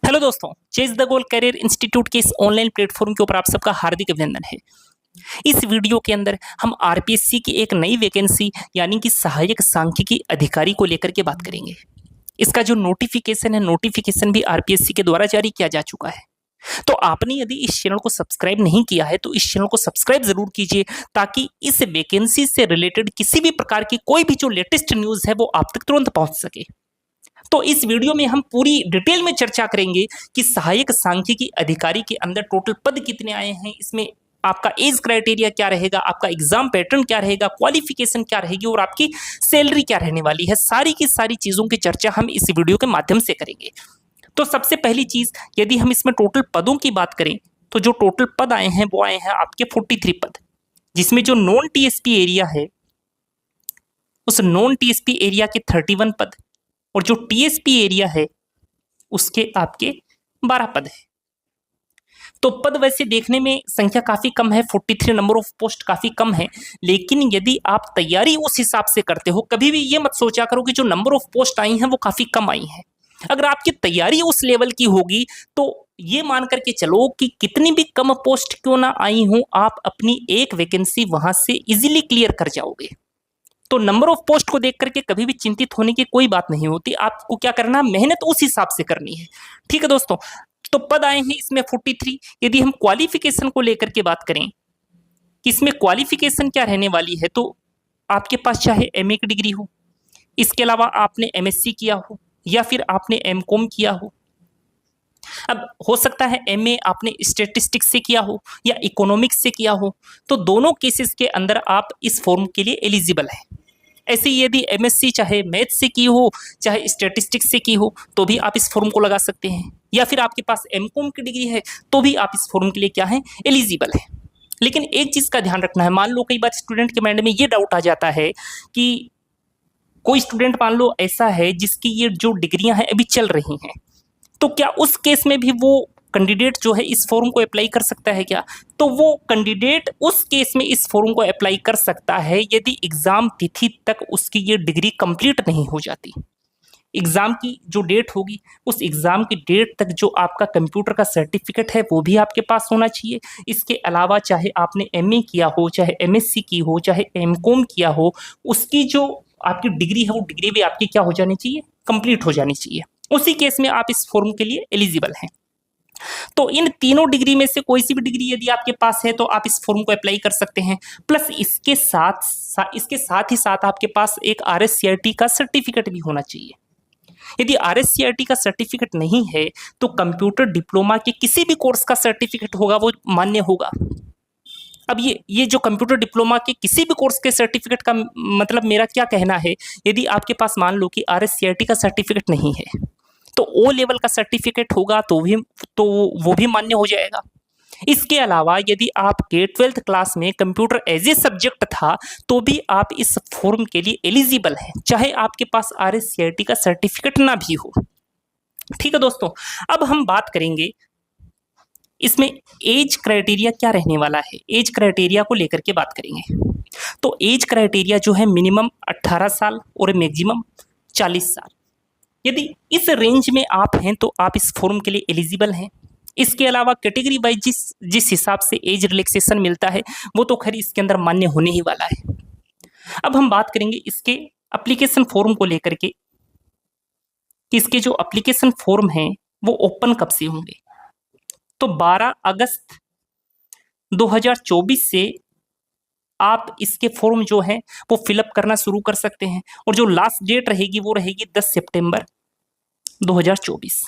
Hello दोस्तों, chase the goal career institute के इस ऑनलाइन प्लेटफॉर्म के ऊपर आप सबका हार्दिक अभिनंदन है। इस वीडियो के अंदर हम आरपीएससी की एक नई वैकेंसी यानी कि सहायक सांख्यिकी अधिकारी को लेकर के बात करेंगे। इसका जो नोटिफिकेशन भी आरपीएससी के द्वारा जारी किया जा चुका है। तो आपने यदि इस चैनल को सब्सक्राइब नहीं किया है तो इस चैनल को सब्सक्राइब जरूर कीजिए, ताकि इस वैकेंसी से रिलेटेड किसी भी प्रकार की कोई भी जो लेटेस्ट न्यूज है वो आप तक तुरंत पहुंच सके। तो इस वीडियो में हम पूरी डिटेल में चर्चा करेंगे कि सहायक सांख्यिकी अधिकारी के अंदर टोटल पद कितने आए हैं, इसमें आपका एज क्राइटेरिया क्या रहेगा, आपका एग्जाम पैटर्न क्या रहेगा, क्वालिफिकेशन क्या रहेगी और आपकी सैलरी क्या रहने वाली है। सारी की सारी चीजों की चर्चा हम इस वीडियो के माध्यम से करेंगे। तो सबसे पहली चीज, यदि हम इसमें टोटल पदों की बात करें तो जो टोटल पद आए हैं वो आए हैं आपके 43 पद, जिसमें जो नॉन टीएसपी एरिया है उस नॉन टीएसपी एरिया के 31 पद और जो टीएसपी एरिया है उसके आपके 12 पद है। तो पद वैसे देखने में संख्या काफी कम है, 43 नंबर ऑफ पोस्ट काफी कम है, लेकिन यदि आप तैयारी उस हिसाब से करते हो, कभी भी ये मत सोचा करो कि जो नंबर ऑफ पोस्ट आई हैं वो काफी कम आई हैं। अगर आपकी तैयारी उस लेवल की होगी तो ये मान करके चलो कि कितनी भी कम पोस्ट क्यों ना आई हो, आप अपनी एक वैकेंसी वहां से इजीली क्लियर कर जाओगे। तो नंबर ऑफ पोस्ट को देख करके कभी भी चिंतित होने की कोई बात नहीं होती। आपको क्या करना, मेहनत उस हिसाब से करनी है। ठीक है दोस्तों, तो पद आए हैं इसमें 43। यदि हम क्वालिफिकेशन को लेकर के बात करें कि इसमें क्वालिफिकेशन क्या रहने वाली है, तो आपके पास चाहे एमए की डिग्री हो, इसके अलावा आपने एमएससी किया हो या फिर आपने एमकॉम किया हो। अब हो सकता है एमए आपने स्टैटिस्टिक्स से किया हो या इकोनॉमिक्स से किया हो, तो दोनों केसेस के अंदर आप इस फॉर्म के लिए एलिजिबल है। ऐसे ही यदि एमएससी चाहे मैथ से की हो चाहे स्टैटिस्टिक्स से की हो तो भी आप इस फॉर्म को लगा सकते हैं, या फिर आपके पास एमकॉम की डिग्री है तो भी आप इस फॉर्म के लिए क्या है, एलिजिबल है। लेकिन एक चीज का ध्यान रखना है, मान लो कई बार स्टूडेंट के माइंड में ये डाउट आ जाता है कि कोई स्टूडेंट मान लो ऐसा है जिसकी ये जो डिग्रियां हैं अभी चल रही हैं, तो क्या उस केस में भी वो कैंडिडेट जो है इस फॉर्म को अप्लाई कर सकता है क्या? तो वो कैंडिडेट उस केस में इस फॉर्म को अप्लाई कर सकता है यदि एग्जाम तिथि तक उसकी ये डिग्री कंप्लीट नहीं हो जाती। एग्जाम की जो डेट होगी उस एग्जाम की डेट तक जो आपका कंप्यूटर का सर्टिफिकेट है वो भी आपके पास होना चाहिए। इसके अलावा चाहे आपने एमए किया हो, चाहे एमएससी की हो, चाहे एमकॉम किया हो, उसकी जो आपकी डिग्री है वो डिग्री भी आपकी क्या हो जानी चाहिए, कंप्लीट हो जानी चाहिए। उसी केस में आप इस फॉर्म के लिए एलिजिबल हैं। तो इन तीनों डिग्री में से कोई सी भी डिग्री यदि आपके पास है तो आप इस फॉर्म को अप्लाई कर सकते हैं। प्लस इसके साथ ही साथ आपके पास एक आरएससीईआरटी का सर्टिफिकेट भी होना चाहिए। यदि आरएससीईआरटी का सर्टिफिकेट नहीं है तो कंप्यूटर डिप्लोमा के किसी भी कोर्स का सर्टिफिकेट होगा वो मान्य होगा। अब ये जो कंप्यूटर डिप्लोमा के किसी भी कोर्स के सर्टिफिकेट का मतलब मेरा क्या कहना है, यदि आपके पास मान लो कि आरएससीईआरटी का सर्टिफिकेट नहीं है तो ओ लेवल का सर्टिफिकेट होगा तो वो भी मान्य हो जाएगा। इसके अलावा यदि आपके 12th क्लास में कंप्यूटर एज ए सब्जेक्ट था तो भी आप इस फॉर्म के लिए एलिजिबल हैं, चाहे आपके पास आरएससीईआरटी का सर्टिफिकेट ना भी हो। ठीक है दोस्तों, अब हम बात करेंगे इसमें एज क्राइटेरिया क्या रहने वाला है। एज क्राइटेरिया को लेकर के बात करेंगे तो एज क्राइटेरिया जो है मिनिमम 18 साल और मैक्सिमम 40 साल। यदि इस रेंज में आप हैं तो आप इस फॉर्म के लिए एलिजिबल हैं। इसके अलावा कैटेगरी वाइज जिस हिसाब से एज रिलैक्सेशन मिलता है वो तो खैर इसके अंदर मान्य होने ही वाला है। अब हम बात करेंगे इसके एप्लीकेशन फॉर्म को लेकर के कि इसके जो एप्लीकेशन फॉर्म हैं वो ओपन कब से होंगे। तो 12 अगस्त 2024 से आप इसके फॉर्म जो है वो फिलअप करना शुरू कर सकते हैं और जो लास्ट डेट रहेगी वो रहेगी 10 सितंबर 2024।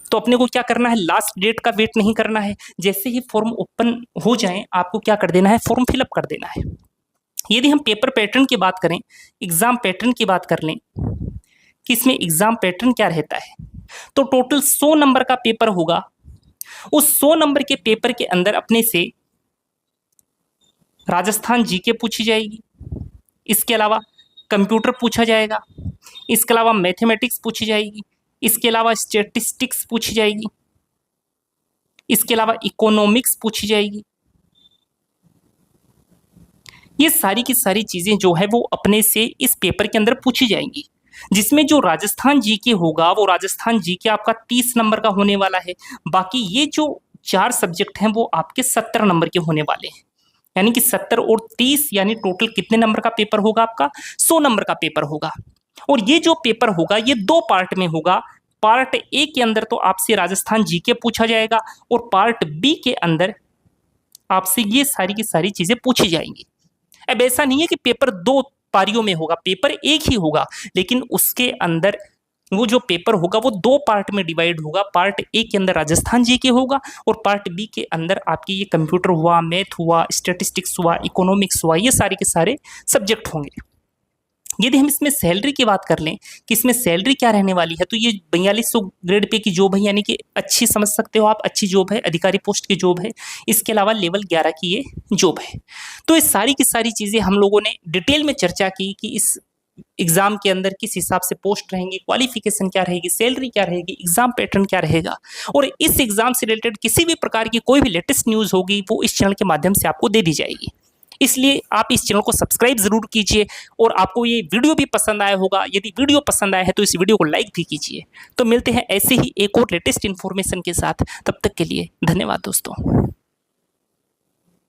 तो अपने को क्या करना है, लास्ट डेट का वेट नहीं करना है। जैसे ही फॉर्म ओपन हो जाए आपको क्या कर देना है, फॉर्म फिलअप कर देना है। यदि हम पेपर पैटर्न की बात करें, एग्जाम पैटर्न की बात कर लें कि इसमें एग्जाम पैटर्न क्या रहता है, तो टोटल 100 नंबर का पेपर होगा। उस 100 नंबर के पेपर के अंदर अपने से राजस्थान जीके पूछी जाएगी, इसके अलावा कंप्यूटर पूछा जाएगा, इसके अलावा मैथमेटिक्स पूछी जाएगी, इसके अलावा स्टैटिस्टिक्स पूछी जाएगी, इसके अलावा इकोनॉमिक्स पूछी जाएगी। ये सारी की सारी चीजें जो है वो अपने से इस पेपर के अंदर पूछी जाएंगी। जिसमें जो राजस्थान जीके होगा वो राजस्थान जीके आपका 30 नंबर का होने वाला है। बाकी ये जो 4 सब्जेक्ट हैं वो आपके 70 नंबर के होने वाले हैं। यानी कि 70 और 30 यानी टोटल कितने नंबर का पेपर होगा आपका? 100 नंबर का पेपर होगा। और ये जो पेपर होगा ये 2 पार्ट में होगा। पार्ट ए के अंदर तो आपसे राजस्थान जीके पूछा जाएगा और पार्ट बी के अंदर आपसे ये सारी की सारी चीजें पूछी जाएंगी। अब ऐसा नहीं है कि पेपर 2 पारियों में होगा, पेपर एक ही होगा, लेकिन उसके अंदर वो जो पेपर होगा वो 2 पार्ट में डिवाइड होगा। पार्ट ए के अंदर राजस्थान जीके होगा और पार्ट बी के अंदर आपकी ये कंप्यूटर हुआ, मैथ हुआ, स्टैटिस्टिक्स हुआ, इकोनॉमिक्स हुआ, ये सारे के सारे सब्जेक्ट होंगे। यदि हम इसमें सैलरी की बात कर लें कि इसमें सैलरी क्या रहने वाली है, तो ये 4200 ग्रेड पे की जॉब है, यानी कि अच्छी समझ सकते हो आप, अच्छी जॉब है, अधिकारी पोस्ट की जॉब है। इसके अलावा लेवल 11 की ये जॉब है। तो ये सारी की सारी चीज़ें हम लोगों ने डिटेल में चर्चा की कि इस एग्जाम के अंदर किस हिसाब से पोस्ट रहेंगी, क्वालिफिकेशन क्या रहेगी, सैलरी क्या रहेगी, एग्जाम पैटर्न क्या रहेगा। और इस एग्जाम से रिलेटेड किसी भी प्रकार की कोई भी लेटेस्ट न्यूज़ होगी वो इस चैनल के माध्यम से आपको दे दी जाएगी। इसलिए आप इस चैनल को सब्सक्राइब जरूर कीजिए और आपको ये वीडियो भी पसंद आया होगा। यदि वीडियो पसंद आया है तो इस वीडियो को लाइक भी कीजिए। तो मिलते हैं ऐसे ही एक और लेटेस्ट इन्फॉर्मेशन के साथ, तब तक के लिए धन्यवाद दोस्तों।